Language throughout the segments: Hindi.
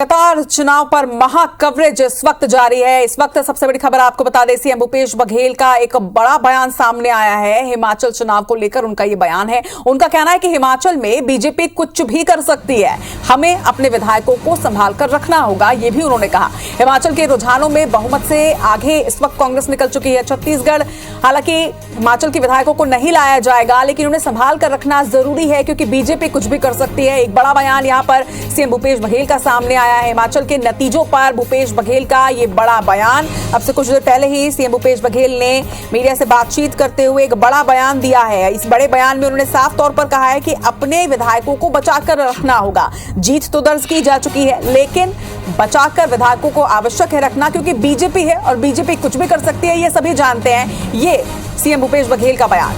लगातार चुनाव पर महा कवरेज इस वक्त जारी है। इस वक्त सबसे बड़ी खबर आपको बता दें, सीएम भूपेश बघेल का एक बड़ा बयान सामने आया है। हिमाचल चुनाव को लेकर उनका ये बयान है। उनका कहना है कि हिमाचल में बीजेपी कुछ भी कर सकती है, हमें अपने विधायकों को संभाल कर रखना होगा, ये भी उन्होंने कहा। हिमाचल के रुझानों में बहुमत से आगे इस वक्त कांग्रेस निकल चुकी है। छत्तीसगढ़ हालांकि हिमाचल के विधायकों को नहीं लाया जाएगा, लेकिन उन्हें संभाल कर रखना जरूरी है क्योंकि बीजेपी कुछ भी कर सकती है। एक बड़ा बयान यहां पर सीएम भूपेश बघेल का सामने आया है। हिमाचल के नतीजों पर भूपेश बघेल का ये बड़ा बयान। अब से कुछ देर पहले ही सीएम भूपेश बघेल ने मीडिया से बातचीत करते हुए एक बड़ा बयान दिया है। इस बड़े बयान में उन्होंने साफ तौर पर कहा है कि अपने विधायकों को बचाकर रखना होगा। जीत तो दर्ज की जा चुकी है, लेकिन बचाकर विधायकों को आवश्यक है रखना, क्योंकि बीजेपी है और बीजेपी कुछ भी कर सकती है, ये सभी जानते हैं। ये सीएम भूपेश बघेल का बयान।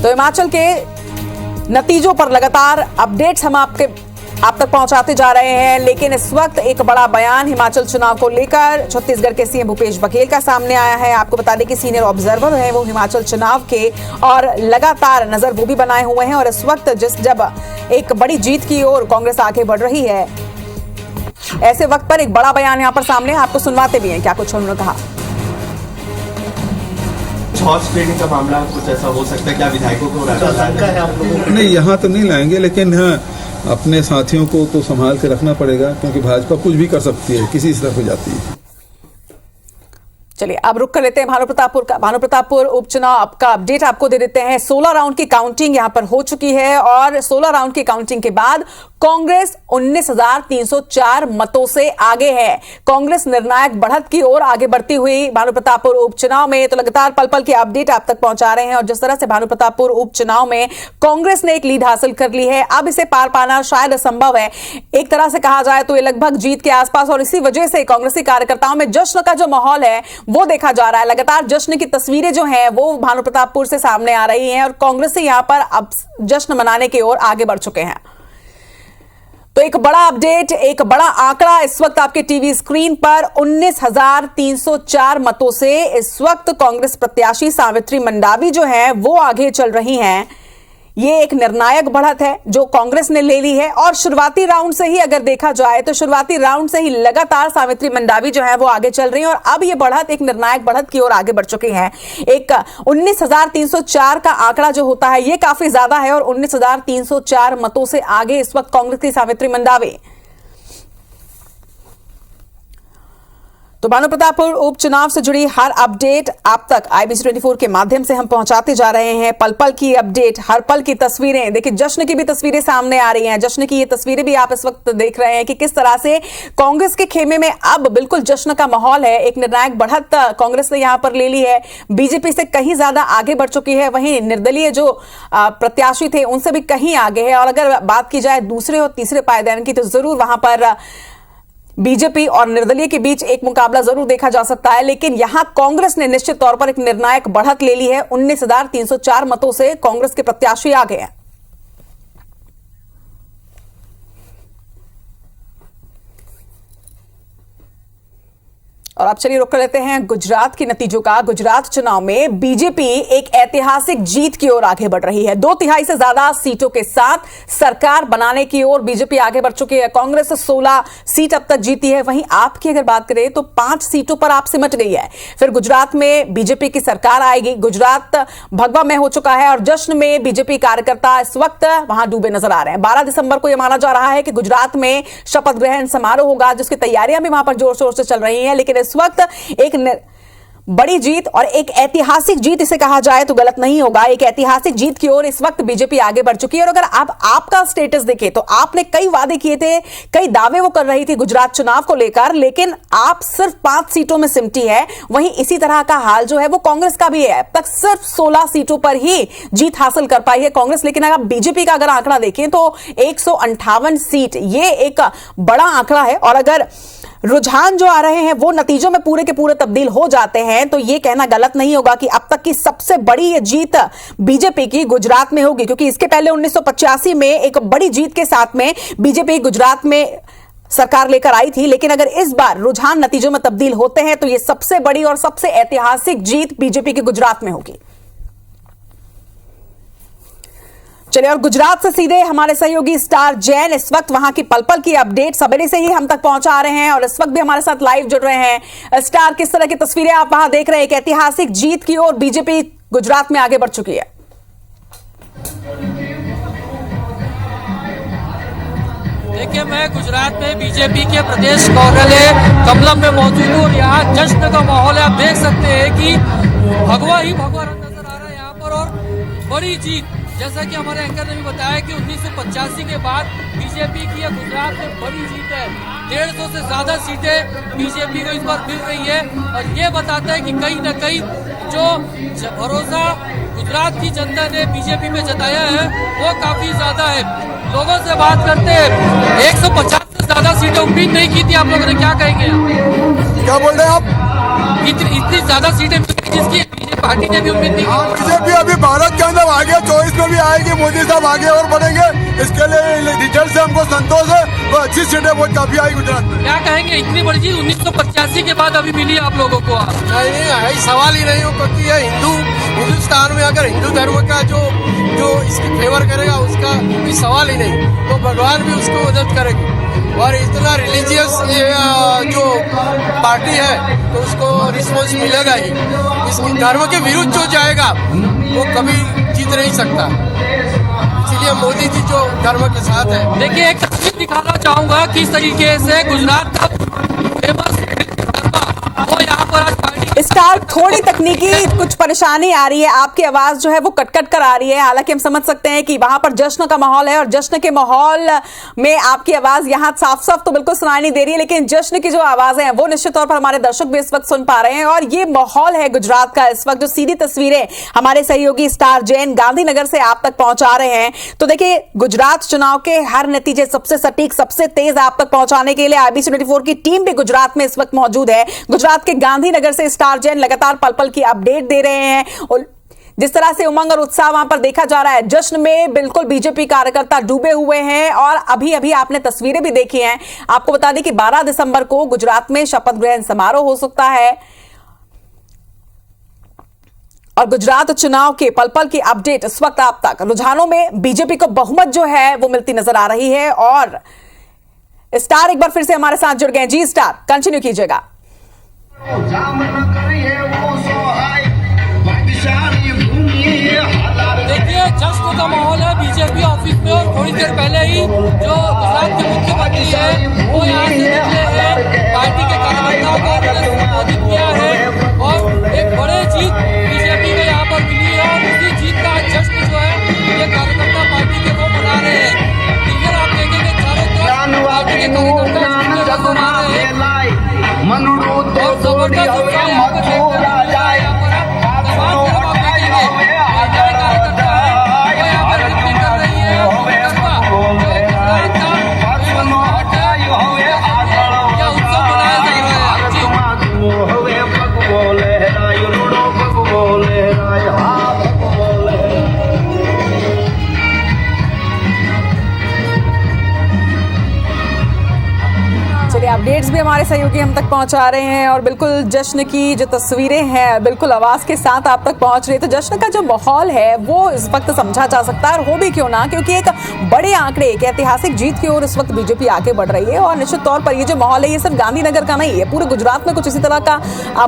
तो हिमाचल के नतीजों पर लगातार अपडेट्स हम आप तक पहुंचाते जा रहे हैं, लेकिन इस वक्त एक बड़ा बयान हिमाचल चुनाव को लेकर छत्तीसगढ़ के सीएम भूपेश बघेल का सामने आया है। आपको बता दें कि सीनियर ऑब्जर्वर हैं वो हिमाचल चुनाव के, और लगातार नजर वो भी बनाए हुए हैं। और इस वक्त जब एक बड़ी जीत की ओर कांग्रेस आगे बढ़ रही है, ऐसे वक्त पर एक बड़ा बयान यहां पर सामने, आपको सुनवाते भी हैं क्या कुछ उन्होंने कहा। हॉर्स ट्रेडिंग का मामला कुछ ऐसा हो सकता है, क्या विधायकों को नहीं, यहाँ तो नहीं लाएंगे, लेकिन हाँ अपने साथियों को तो संभाल के रखना पड़ेगा, क्योंकि भाजपा कुछ भी कर सकती है, किसी तरफ हो जाती है। चलिए अब रुक कर लेते हैं भानुप्रतापपुर उपचुनाव का अपडेट आपको दे देते हैं। 16 राउंड की काउंटिंग यहां पर हो चुकी है और 16 राउंड की काउंटिंग के बाद कांग्रेस 19,304 मतों से आगे है। कांग्रेस निर्णायक बढ़त की ओर आगे बढ़ती हुई भानुप्रतापपुर उपचुनाव में। तो लगातार पल पल की अपडेट आप तक पहुंचा रहे हैं, और जिस तरह से भानुप्रतापपुर उपचुनाव में कांग्रेस ने एक लीड हासिल कर ली है, अब इसे पार पाना शायद असंभव है। एक तरह से कहा जाए तो ये लगभग जीत के आसपास, और इसी वजह से कांग्रेसी कार्यकर्ताओं में जश्न का जो माहौल है वो देखा जा रहा है। लगातार जश्न की तस्वीरें जो हैं वो भानुप्रतापपुर से सामने आ रही हैं, और कांग्रेसी यहां पर अब जश्न मनाने की ओर आगे बढ़ चुके हैं। तो एक बड़ा अपडेट, एक बड़ा आंकड़ा इस वक्त आपके टीवी स्क्रीन पर, 19,304 मतों से इस वक्त कांग्रेस प्रत्याशी सावित्री मंडावी जो है वो आगे चल रही हैं। ये एक निर्णायक बढ़त है जो कांग्रेस ने ले ली है, और शुरुआती राउंड से ही अगर देखा जाए तो शुरुआती राउंड से ही लगातार सावित्री मंडावी जो है वो आगे चल रही है, और अब ये बढ़त एक निर्णायक बढ़त की ओर आगे बढ़ चुकी हैं। एक 19,304 का आंकड़ा जो होता है ये काफी ज्यादा है, और 19,304 मतों से आगे इस वक्त कांग्रेस की सावित्री मंडावी। तो भानुप्रतापपुर उपचुनाव से जुड़ी हर अपडेट आप तक IBC 24 के माध्यम से हम पहुंचाते जा रहे हैं। पल पल की अपडेट, हर पल की तस्वीरें। देखिए जश्न की भी तस्वीरें सामने आ रही हैं। जश्न की ये तस्वीरें भी आप इस वक्त देख रहे हैं कि किस तरह से कांग्रेस के खेमे में अब बिल्कुल जश्न का माहौल है। एक निर्णायक बढ़त कांग्रेस ने यहां पर ले ली है, बीजेपी से कहीं ज्यादा आगे बढ़ चुकी है। वहीं निर्दलीय जो प्रत्याशी थे उनसे भी कहीं आगे है। और अगर बात की जाए दूसरे और तीसरे पायदान की, तो जरूर वहां पर बीजेपी और निर्दलीय के बीच एक मुकाबला जरूर देखा जा सकता है, लेकिन यहां कांग्रेस ने निश्चित तौर पर एक निर्णायक बढ़त ले ली है। 19,304 मतों से कांग्रेस के प्रत्याशी आगे हैं। और अब चलिए रुक कर लेते हैं गुजरात के नतीजों का। गुजरात चुनाव में बीजेपी एक ऐतिहासिक जीत की ओर आगे बढ़ रही है। 2/3 से ज्यादा सीटों के साथ सरकार बनाने की ओर बीजेपी आगे बढ़ चुकी है। कांग्रेस 16 सीट अब तक जीती है, वहीं आपकी अगर बात करें तो 5 सीटों पर आप सिमट गई है। फिर गुजरात में बीजेपी की सरकार आएगी। गुजरात भगवा में हो चुका है, और जश्न में बीजेपी कार्यकर्ता इस वक्त वहां डूबे नजर आ रहे हैं। 12 दिसंबर को यह माना जा रहा है कि गुजरात में शपथ ग्रहण समारोह होगा, जिसकी तैयारियां भी वहां पर जोर शोर से चल रही हैं। लेकिन इस वक्त एक बड़ी जीत, और एक ऐतिहासिक जीत इसे कहा जाए तो गलत नहीं होगा, एक ऐतिहासिक जीत की ओर इस वक्त बीजेपी आगे बढ़ चुकी है। और अगर आप आपका स्टेटस देखें तो आपने कई वादे किए थे, कई दावे वो कर रही थी गुजरात चुनाव को लेकर, लेकिन आप सिर्फ 5 सीटों में सिमटी है। वहीं इसी तरह का हाल जो है वो कांग्रेस का भी है। अब तक सिर्फ 16 सीटों पर ही जीत हासिल कर पाई है कांग्रेस, लेकिन अगर बीजेपी का अगर आंकड़ा देखें तो 158 सीट, ये एक बड़ा आंकड़ा है। और अगर रुझान जो आ रहे हैं वो नतीजों में पूरे के पूरे तब्दील हो जाते हैं, तो यह कहना गलत नहीं होगा कि अब तक की सबसे बड़ी ये जीत बीजेपी की गुजरात में होगी, क्योंकि इसके पहले 1985 में एक बड़ी जीत के साथ में बीजेपी गुजरात में सरकार लेकर आई थी। लेकिन अगर इस बार रुझान नतीजों में तब्दील होते हैं तो यह सबसे बड़ी और सबसे ऐतिहासिक जीत बीजेपी की गुजरात में होगी। चलिए, और गुजरात से सीधे हमारे सहयोगी स्टार जैन इस वक्त वहां की पल पल की अपडेट सवेरे से ही हम तक पहुंचा रहे हैं और इस वक्त भी हमारे साथ लाइव जुड़ रहे हैं। स्टार, किस तरह की तस्वीरें आप वहां देख रहे हैं? एक ऐतिहासिक जीत की ओर बीजेपी गुजरात में आगे बढ़ चुकी है। देखिए, मैं गुजरात में बीजेपी के प्रदेश कार्यालय कमलम में मौजूद हूँ और यहाँ जश्न का माहौल है। आप देख सकते हैं कि भगवा ही भगवा रंग नजर आ रहा है यहाँ पर और बड़ी जीत, जैसा कि हमारे एंकर ने भी बताया कि 1985 के बाद बीजेपी की गुजरात में बड़ी जीत है। 150 से ज्यादा सीटें बीजेपी को इस बार मिल रही है और ये बताता है कि कहीं न कहीं जो भरोसा गुजरात की जनता ने बीजेपी में जताया है वो काफी ज्यादा है। लोगों से बात करते हैं, 150 से ज्यादा सीटें उम्मीद नहीं की थी आप लोगों ने, क्या कहेंगे? क्या बोल रहे हैं आप? इतनी ज्यादा सीटें जिसकी पार्टी ने भी उम्मीद नहीं की। बीजेपी अभी भारत के अंदर आगे 24 में भी आएगी, मोदी साहब आगे और बढ़ेंगे, इसके लिए रिजल्ट से हमको संतोष है। वो अच्छी सीटें बहुत काफी आई गुजरात में। क्या कहेंगे, इतनी बड़ी चीज 1985 के बाद अभी मिली आप लोगों को? नहीं, सवाल ही नहीं हो, क्योंकि ये हिंदुस्तान में अगर हिंदू धर्म का जो इसकी फेवर करेगा उसका कोई सवाल ही नहीं, तो भगवान भी उसको मदद करेगी। और इतना रिलीजियस जो पार्टी है तो उसको रिस्पॉन्स मिलेगा ही। इसकी धर्म के विरुद्ध जो जाएगा वो कभी जीत नहीं सकता, इसलिए मोदी जी जो धर्म के साथ है। देखिए, एक तस्वीर दिखाना चाहूंगा किस तरीके से गुजरात का फेमस वो यहाँ पर आज पार्टी स्टार, थोड़ी तकनीकी कुछ परेशानी आ रही है, आपकी आवाज जो है वो कट कर आ रही है। हालांकि हम समझ सकते हैं कि वहां पर जश्न का माहौल है और जश्न के माहौल में आपकी आवाज यहां साफ साफ तो बिल्कुल सुनाई नहीं दे रही है, लेकिन जश्न की जो आवाजें हैं वो निश्चित तौर पर हमारे दर्शक भी इस वक्त सुन पा रहे हैं। और ये माहौल है गुजरात का इस वक्त, जो सीधी तस्वीरें हमारे सहयोगी स्टार जैन गांधीनगर से आप तक पहुंचा रहे हैं। तो देखिए, गुजरात चुनाव के हर नतीजे सबसे सटीक, सबसे तेज आप तक पहुंचाने के लिए IBC 24 की टीम भी गुजरात में इस वक्त मौजूद है। गुजरात के गांधीनगर से स्टार जैन लगातार पल पल की अपडेट दे रहे हैं और जिस तरह से उमंग और उत्साह वहां पर देखा जा रहा है, जश्न में बिल्कुल बीजेपी कार्यकर्ता डूबे हुए हैं। और अभी अभी आपने तस्वीरें भी देखी हैं। आपको बता दें कि 12 दिसंबर को गुजरात में शपथ ग्रहण समारोह हो सकता है और गुजरात चुनाव के पल पल की अपडेट इस वक्त आप तक। रुझानों में बीजेपी को बहुमत जो है वो मिलती नजर आ रही है। और स्टार एक बार फिर से हमारे साथ जुड़ गए। जी स्टार, कंटिन्यू कीजिएगा। देखिए, जश्न का माहौल है बीजेपी ऑफिस में और थोड़ी देर पहले ही जो गुजरात के मुख्यमंत्री है वो यहाँ से निकले हैं। पार्टी के कार्यकर्ताओं को उन्होंने संबोधित किया है और एक बड़े जीत बीजेपी को यहाँ पर मिली है और उसी जीत का जश्न जो है ये कार्यकर्ता पार्टी के वो मना रहे हैं। इधर आप देखेंगे चारों तरफ पार्टी के कार्यकर्ता मना रहे हैं और जबरदस्त उत्साह यहाँ पर देखने को मिल रहा है। यहाँ पर तमाम तरफ आप देखेंगे कार्यकर्ता है वो यहाँ पर गिनती कर रही है और गरबा जो गुजरात का फेमस है यह उत्सव मनाया जा रहा है। जी चलिए, अपडेट्स भी हमारे सहयोगी हम तक पहुंचा रहे हैं और बिल्कुल जश्न की जो तस्वीरें हैं बिल्कुल आवाज के साथ आप तक पहुंच रही है। तो जश्न का जो माहौल है वो इस वक्त समझा जा सकता है और हो भी क्यों ना, क्योंकि एक बड़े आंकड़े, एक ऐतिहासिक जीत की ओर इस वक्त बीजेपी आगे बढ़ रही है। और निश्चित तौर पर ये जो माहौल है ये सिर्फ गांधीनगर का नहीं है, पूरे गुजरात में कुछ इसी तरह का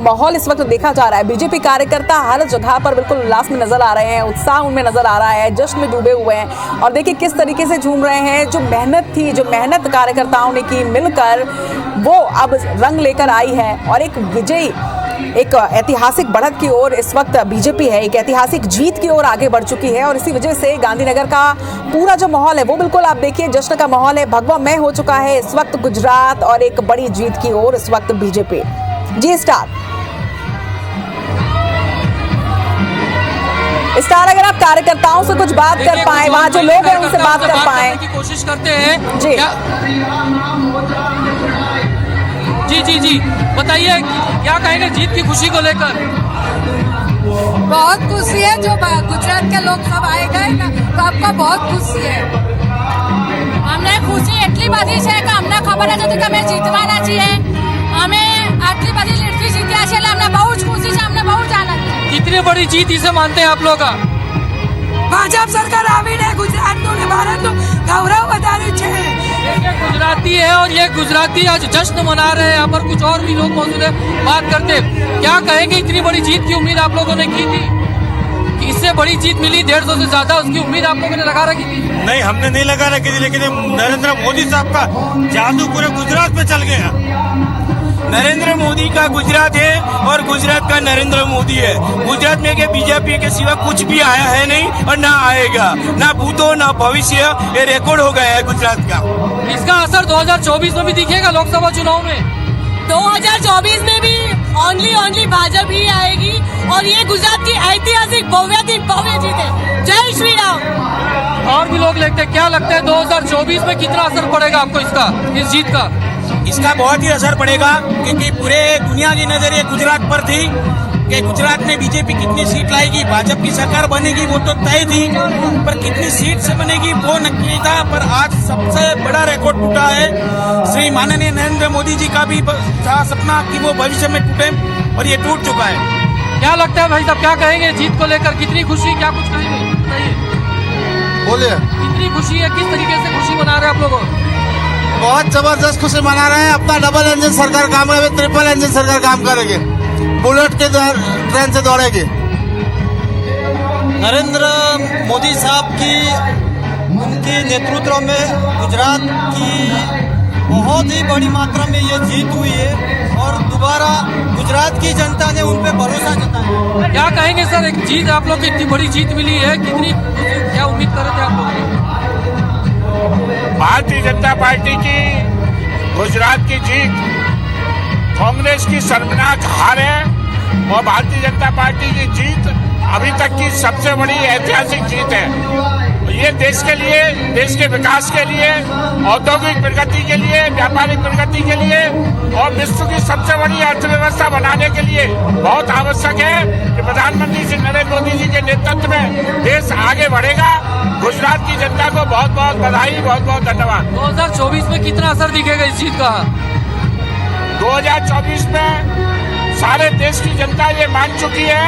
माहौल इस वक्त देखा जा रहा है। बीजेपी कार्यकर्ता हर जगह पर बिल्कुल उल्लास में नजर आ रहे हैं, उत्साह उनमें नजर आ रहा है, जश्न में डूबे हुए हैं। और देखिए किस तरीके से झूम रहे हैं। जो मेहनत थी, जो मेहनत कार्यकर्ताओं ने की मिलकर, वो अब रंग लेकर आई है और एक विजयी, एक ऐतिहासिक बढ़त की ओर इस वक्त बीजेपी है, एक ऐतिहासिक जीत की ओर आगे बढ़ चुकी है। और इसी वजह से गांधीनगर का पूरा जो माहौल है वो बिल्कुल आप देखिए जश्न का माहौल है, भगवामय हो चुका है इस वक्त गुजरात और एक बड़ी जीत की ओर इस वक्त बीजेपी। जी स्टार, अगर आप कार्यकर्ताओं से कुछ बात कर पाए, वहां जो लोग हैं उनसे बात कर पाए की कोशिश करते हैं। जी जी बताइए, क्या कहेंगे जीत की खुशी को लेकर? बहुत खुशी है, जो गुजरात के लोग सब आए गए ना तो आपका बहुत खुशी है। हमने खुशी એટલી બધી છે કે અમને ખબર જ હતી કે અમે જીતવાના છીએ। અમે આટલી બધી લીડથી જીત્યા છે એટલે અમને બહુ જ ખુશી છે, અમને બહુ જ આનંદ છે। कितनी बड़ी जीत इसे मानते हैं आप लोग? ભાજપ સરકાર આવીને ગુજરાતનું ને ભારતનું ગૌરવ વધાર્યું છે। ये गुजराती है और ये गुजराती आज जश्न मना रहे हैं। यहाँ पर कुछ और भी लोग मौजूद है, बात करते। क्या कहेंगे, इतनी बड़ी जीत की उम्मीद आप लोगों ने की थी कि इससे बड़ी जीत मिली 150 से ज्यादा, उसकी उम्मीद आप लोगों ने लगा रखी थी? नहीं, हमने नहीं लगा रखी थी, लेकिन नरेंद्र मोदी साहब का जादू पूरे गुजरात में चल गया। नरेंद्र मोदी का गुजरात है और गुजरात का नरेंद्र मोदी है। गुजरात में के बीजेपी के सिवा कुछ भी आया है नहीं और ना आएगा, ना भूतो ना भविष्य। ये रिकॉर्ड हो गया है गुजरात का। इसका असर 2024 में भी दिखेगा लोकसभा चुनाव में? 2024 में भी ओनली भाजपा ही आएगी और ये गुजरात की ऐतिहासिक भव्य जीत है। जय श्री राम। और भी लोग लेते, क्या लगता है 2024 में कितना असर पड़ेगा आपको इसका, इस जीत का? इसका बहुत ही असर पड़ेगा, क्योंकि पूरे दुनिया की नजर ये गुजरात पर थी कि गुजरात में बीजेपी कितनी सीट लाएगी, भाजपा की सरकार बनेगी, वो तो तय थी, पर कितनी सीट से बनेगी वो नक्की था। पर आज सबसे बड़ा रिकॉर्ड टूटा है। श्री माननीय नरेंद्र मोदी जी का भी था सपना कि वो भविष्य में टूटे, और ये टूट चुका है। क्या लगता है भाई साहब, क्या कहेंगे जीत को लेकर? कितनी खुशी, क्या कुछ कहेंगे बताइए? बोलिए। कितनी खुशी है, किस तरीके से खुशी मना रहे हैं आप लोग? बहुत जबरदस्त खुशी मना रहे हैं। अपना डबल इंजन सरकार काम करेगी, ट्रिपल इंजन सरकार काम करेगी, बुलेट के ट्रेन से दौड़ेगी। नरेंद्र मोदी साहब की उनके नेतृत्व में गुजरात की बहुत ही बड़ी मात्रा में ये जीत हुई है और दोबारा गुजरात की जनता ने उन पे भरोसा जताया। क्या कहेंगे सर, एक जीत आप लोग को इतनी बड़ी जीत मिली है, कितनी क्या उम्मीद कर रहे थे आप लोग? भारतीय जनता पार्टी की गुजरात की जीत कांग्रेस की शर्मनाक हार है और भारतीय जनता पार्टी की जीत अभी तक की सबसे बड़ी ऐतिहासिक जीत है। ये देश के लिए, देश के विकास के लिए, औद्योगिक प्रगति के लिए, व्यापारिक प्रगति के लिए और विश्व की सबसे बड़ी अर्थव्यवस्था बनाने के लिए बहुत आवश्यक है कि प्रधानमंत्री श्री नरेंद्र मोदी जी के नेतृत्व में देश आगे बढ़ेगा। गुजरात की जनता को बहुत बहुत बधाई, बहुत बहुत धन्यवाद। 2024 में कितना असर दिखेगा इस जीत का? 2024 में सारे देश की जनता ये मान चुकी है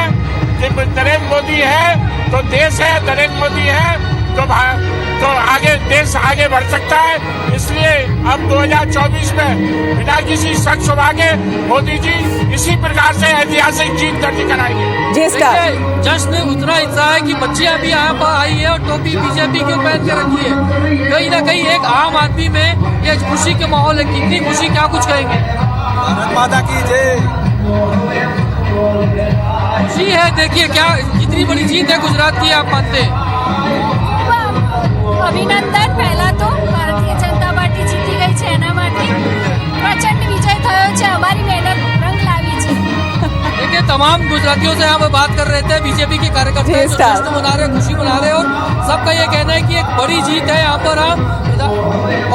कि नरेंद्र मोदी है तो देश है, नरेंद्र मोदी है तो आगे देश आगे बढ़ सकता है। इसलिए अब 2024 में बिना किसी शक शुबा के मोदी जी इसी प्रकार से ऐतिहासिक जीत दर्ज कराएंगे। जश्न उतना हिस्सा है कि बच्चियां भी यहाँ पर आई है और टोपी बीजेपी की पहन के रखी है। कहीं ना कहीं एक आम आदमी में ये खुशी के माहौल है। कितनी खुशी, क्या कुछ कहेंगे? भारत माता की जय। खुशी है, देखिए क्या कितनी बड़ी जीत है गुजरात की, आप मानते हैं? અભિનંદન। પહેલા તો ભારતીય જનતા પાર્ટી જીતી ગઈ છે, એના માટે પ્રચંડ વિજય થયો છે। અમારી મહેનત રંગ લાવી છે। देखिए, तमाम गुजरातियों से यहाँ पे बात कर रहे थे, बीजेपी के कार्यकर्ता जो जश्न मना रहे, खुशी मना रहे और सबका ये कहना है कि एक बड़ी जीत है यहाँ पर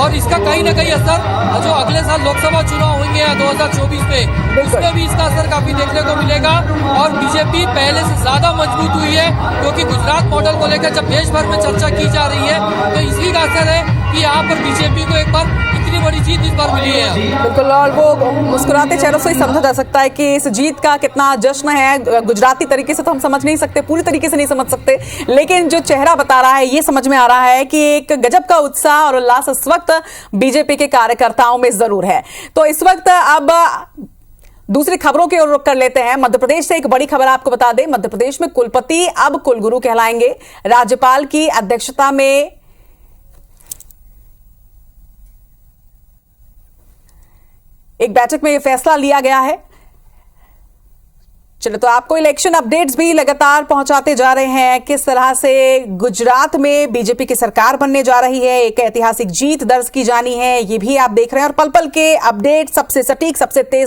और इसका कहीं ना कहीं असर जो अगले साल लोकसभा चुनाव होंगे 2024 में, उसमें भी इसका असर काफी देखने को मिलेगा। और बीजेपी पहले से ज्यादा मजबूत हुई है, क्योंकि गुजरात मॉडल को लेकर जब देश भर में चर्चा की जा रही है तो इसी का असर है कि यहाँ पर बीजेपी को एक बार इतनी बड़ी जीत इस बार मिली है। बिल्कुल, और वो मुस्कुराते चेहरों से ही समझा जा सकता है कि इस जीत का कितना जश्न है। गुजराती तरीके से तो हम समझ नहीं सकते, पूरी तरीके से नहीं समझ सकते, लेकिन जो चेहरा बता रहा है ये समझ में आ रहा है कि एक गजब का उत्साह और उल्लास इस वक्त बीजेपी के कार्यकर्ताओं में जरूर है। तो इस वक्त अब दूसरी खबरों की ओर रुख कर लेते हैं। मध्य प्रदेश से एक बड़ी खबर आपको बता दें, मध्य प्रदेश में कुलपति अब कुलगुरु कहलाएंगे। राज्यपाल की अध्यक्षता में एक बैठक में यह फैसला लिया गया है। चलो, तो आपको इलेक्शन अपडेट्स भी लगातार पहुंचाते जा रहे हैं, किस तरह से गुजरात में बीजेपी की सरकार बनने जा रही है, एक ऐतिहासिक जीत दर्ज की जानी है, ये भी आप देख रहे हैं और पल पल के अपडेट सबसे सटीक, सबसे तेज